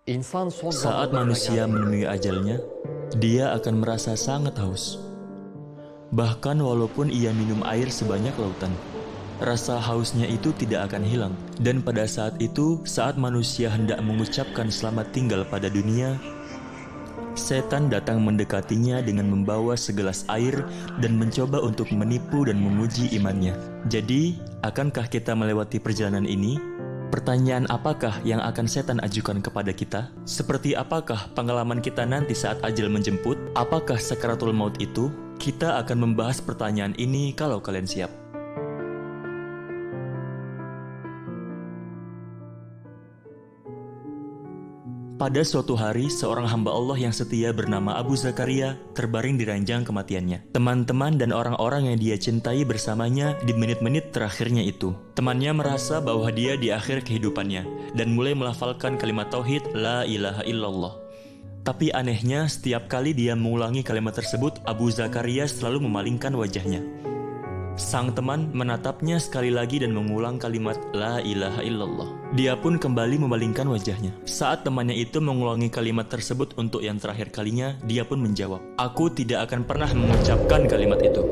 İnsan son Saat zamanlarına manusia geldiğinde menemui ajalnya, dia akan merasa sangat haus. Bahkan walaupun ia minum air sebanyak lautan, rasa hausnya itu tidak akan hilang. Dan pada saat itu, saat manusia hendak mengucapkan selamat tinggal pada dunia, setan datang mendekatinya dengan membawa segelas air dan mencoba untuk menipu dan menguji imannya. Jadi, akankah kita melewati perjalanan ini? Pertanyaan apakah yang akan setan ajukan kepada kita? Seperti apakah pengalaman kita nanti saat ajal menjemput? Apakah sakaratul maut itu? Kita akan membahas pertanyaan ini kalau kalian siap. Pada suatu hari, seorang hamba Allah yang setia bernama Abu Zakaria terbaring di ranjang kematiannya. Teman-teman dan orang-orang yang dia cintai bersamanya di menit-menit terakhirnya itu. Temannya merasa bahwa dia di akhir kehidupannya dan mulai melafalkan kalimat tauhid La ilaha illallah. Tapi anehnya, setiap kali dia mengulangi kalimat tersebut, Abu Zakaria selalu memalingkan wajahnya. Sang teman menatapnya sekali lagi dan mengulang kalimat La ilaha illallah. Dia pun kembali memalingkan wajahnya. Saat temannya itu mengulangi kalimat tersebut untuk yang terakhir kalinya, dia pun menjawab, "Aku tidak akan pernah mengucapkan kalimat itu."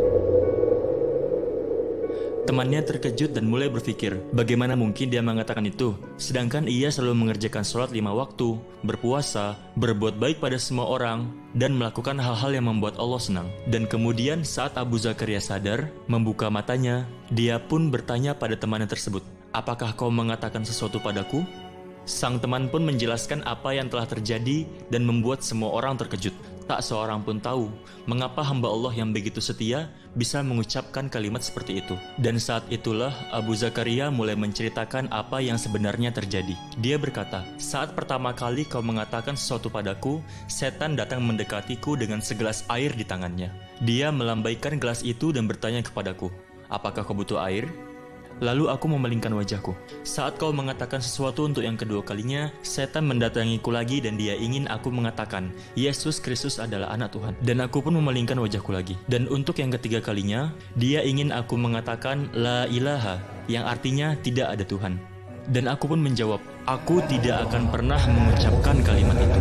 Temannya terkejut dan mulai berpikir, bagaimana mungkin dia mengatakan itu, sedangkan ia selalu mengerjakan sholat 5 waktu, berpuasa, berbuat baik pada semua orang, dan melakukan hal-hal yang membuat Allah senang. Dan kemudian saat Abu Zakaria sadar, membuka matanya, dia pun bertanya pada temannya tersebut, "Apakah kau mengatakan sesuatu padaku?" Sang teman pun menjelaskan apa yang telah terjadi dan membuat semua orang terkejut. Tak seorang pun tahu mengapa hamba Allah yang begitu setia bisa mengucapkan kalimat seperti itu. Dan saat itulah Abu Zakaria mulai menceritakan apa yang sebenarnya terjadi. Dia berkata, "Saat pertama kali kau mengatakan sesuatu padaku, setan datang mendekatiku dengan segelas air di tangannya. Dia melambaikan gelas itu dan bertanya kepadaku, 'Apakah kau butuh air?' Lalu aku memalingkan wajahku. Saat kau mengatakan sesuatu untuk yang kedua kalinya, setan mendatangiku lagi dan dia ingin aku mengatakan, 'Yesus Kristus adalah anak Tuhan.' Dan aku pun memalingkan wajahku lagi. Dan untuk yang ketiga kalinya, dia ingin aku mengatakan La ilaha, yang artinya tidak ada Tuhan. Dan aku pun menjawab, aku tidak akan pernah mengucapkan kalimat itu."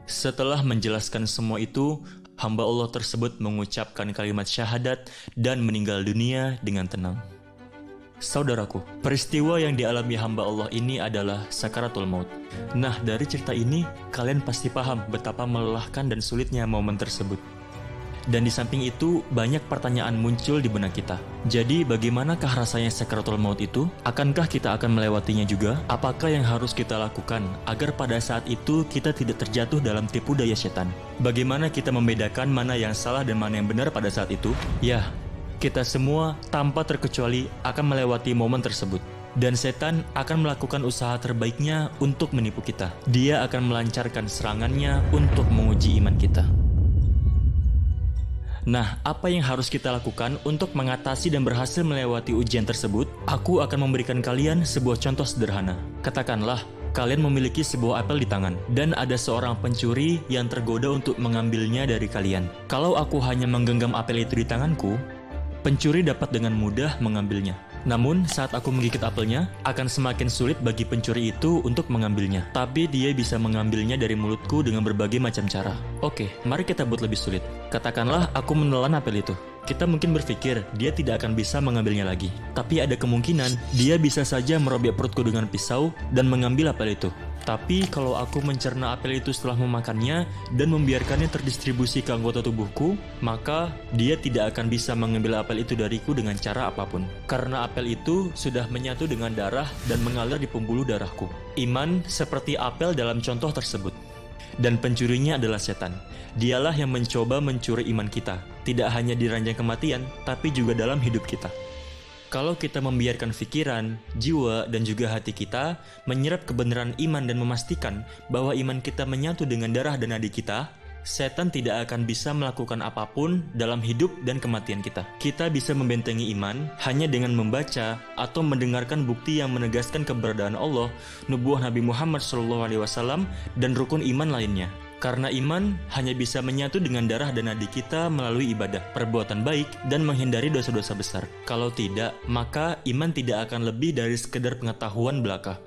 Setelah menjelaskan semua itu, hamba Allah tersebut mengucapkan kalimat syahadat dan meninggal dunia dengan tenang. Saudaraku, peristiwa yang dialami hamba Allah ini adalah sakaratul maut. Nah, dari cerita ini, kalian pasti paham betapa melelahkan dan sulitnya momen tersebut. Dan di samping itu, banyak pertanyaan muncul di benak kita. Jadi, bagaimanakah rasanya sakaratul maut itu? Akankah kita akan melewatinya juga? Apakah yang harus kita lakukan agar pada saat itu kita tidak terjatuh dalam tipu daya setan? Bagaimana kita membedakan mana yang salah dan mana yang benar pada saat itu? Ya, kita semua tanpa terkecuali akan melewati momen tersebut. Dan setan akan melakukan usaha terbaiknya untuk menipu kita. Dia akan melancarkan serangannya untuk menguji iman kita. Nah, apa yang harus kita lakukan untuk mengatasi dan berhasil melewati ujian tersebut? Aku akan memberikan kalian sebuah contoh sederhana. Katakanlah, kalian memiliki sebuah apel di tangan, dan ada seorang pencuri yang tergoda untuk mengambilnya dari kalian. Kalau aku hanya menggenggam apel itu di tanganku, pencuri dapat dengan mudah mengambilnya. Namun, saat aku menggigit apelnya, akan semakin sulit bagi pencuri itu untuk mengambilnya. Tapi dia bisa mengambilnya dari mulutku dengan berbagai macam cara. Oke, mari kita buat lebih sulit. Katakanlah aku menelan apel itu. Kita mungkin berpikir dia tidak akan bisa mengambilnya lagi. Tapi ada kemungkinan dia bisa saja merobek perutku dengan pisau dan mengambil apel itu. Tapi kalau aku mencerna apel itu setelah memakannya dan membiarkannya terdistribusi ke anggota tubuhku, maka dia tidak akan bisa mengambil apel itu dariku dengan cara apapun. Karena apel itu sudah menyatu dengan darah dan mengalir di pembuluh darahku. Iman seperti apel dalam contoh tersebut. Dan pencurinya adalah setan. Dialah yang mencoba mencuri iman kita, tidak hanya di ranjang kematian, tapi juga dalam hidup kita. Kalau kita membiarkan pikiran, jiwa, dan juga hati kita menyerap kebenaran iman dan memastikan bahwa iman kita menyatu dengan darah dan nadi kita, setan tidak akan bisa melakukan apapun dalam hidup dan kematian kita. Kita bisa membentengi iman hanya dengan membaca atau mendengarkan bukti yang menegaskan keberadaan Allah, nubuah Nabi Muhammad SAW, dan rukun iman lainnya. Karena iman hanya bisa menyatu dengan darah dan nadi kita melalui ibadah, perbuatan baik, dan menghindari dosa-dosa besar. Kalau tidak, maka iman tidak akan lebih dari sekedar pengetahuan belaka.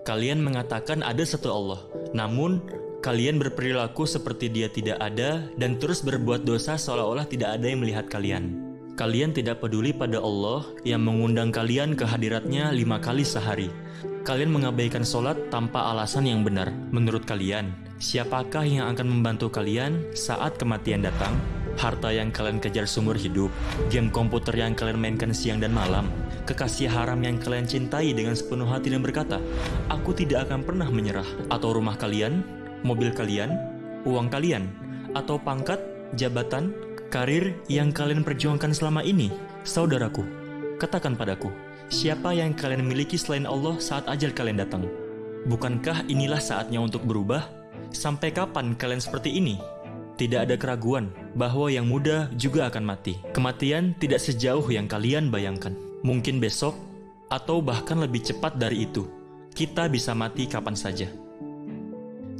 Kalian mengatakan ada satu Allah, namun kalian berperilaku seperti Dia tidak ada dan terus berbuat dosa seolah-olah tidak ada yang melihat kalian. Kalian tidak peduli pada Allah yang mengundang kalian ke hadiratnya 5 kali sehari. Kalian mengabaikan sholat tanpa alasan yang benar. Menurut kalian, siapakah yang akan membantu kalian saat kematian datang? Harta yang kalian kejar seumur hidup, game komputer yang kalian mainkan siang dan malam, kekasih haram yang kalian cintai dengan sepenuh hati dan berkata, "Aku tidak akan pernah menyerah." Atau rumah kalian, mobil kalian, uang kalian, atau pangkat, jabatan, karir yang kalian perjuangkan selama ini. Saudaraku, katakan padaku, siapa yang kalian miliki selain Allah saat ajal kalian datang? Bukankah inilah saatnya untuk berubah? Sampai kapan kalian seperti ini? Tidak ada keraguan bahwa yang muda juga akan mati. Kematian tidak sejauh yang kalian bayangkan. Mungkin besok, atau bahkan lebih cepat dari itu, kita bisa mati kapan saja.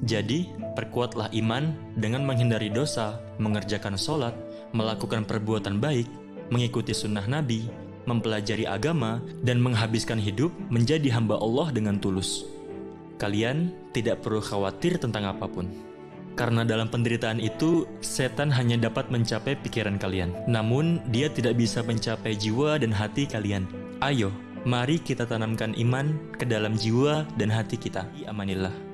Jadi, perkuatlah iman dengan menghindari dosa, mengerjakan sholat, melakukan perbuatan baik, mengikuti sunnah Nabi, mempelajari agama, dan menghabiskan hidup menjadi hamba Allah dengan tulus. Kalian tidak perlu khawatir tentang apapun. Karena dalam penderitaan itu, setan hanya dapat mencapai pikiran kalian. Namun, dia tidak bisa mencapai jiwa dan hati kalian. Ayo, mari kita tanamkan iman ke dalam jiwa dan hati kita. Amanillah.